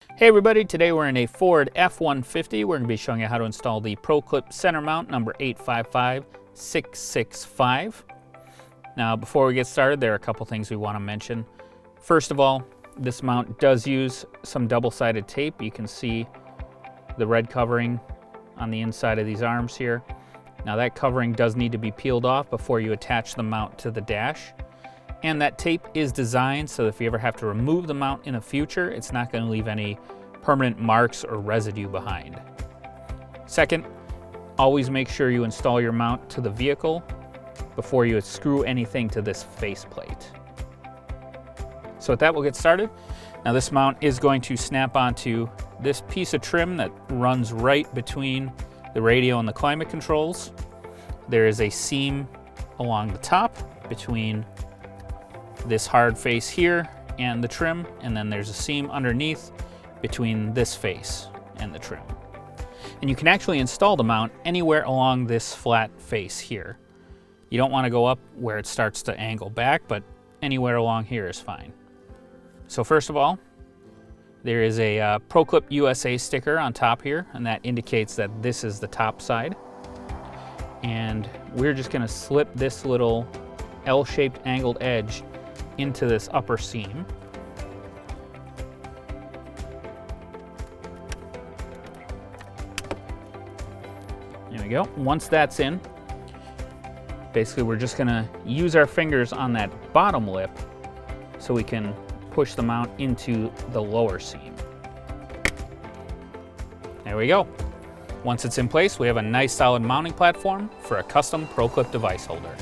Hey everybody, today we're in a Ford F-150. We're going to be showing you how to install the ProClip center mount number 855665. Now before we get started, there are a couple things we want to mention. First of all, this mount does use some double-sided tape. You can see the red covering on the inside of these arms here. Now that covering does need to be peeled off before you attach the mount to the dash. And that tape is designed so that if you ever have to remove the mount in the future, it's not going to leave any permanent marks or residue behind. Second, always make sure you install your mount to the vehicle before you screw anything to this faceplate. So with that, we'll get started. Now this mount is going to snap onto this piece of trim that runs right between the radio and the climate controls. There is a seam along the top between this hard face here and the trim, and then there's a seam underneath between this face and the trim. And you can actually install the mount anywhere along this flat face here. You don't want to go up where it starts to angle back, but anywhere along here is fine. So first of all, there is a ProClip USA sticker on top here, and that indicates that this is the top side. And we're just going to slip this little L-shaped angled edge into this upper seam. There we go. Once that's in, basically we're just going to use our fingers on that bottom lip so we can push the mount into the lower seam. There we go. Once it's in place, we have a nice solid mounting platform for a custom ProClip device holder.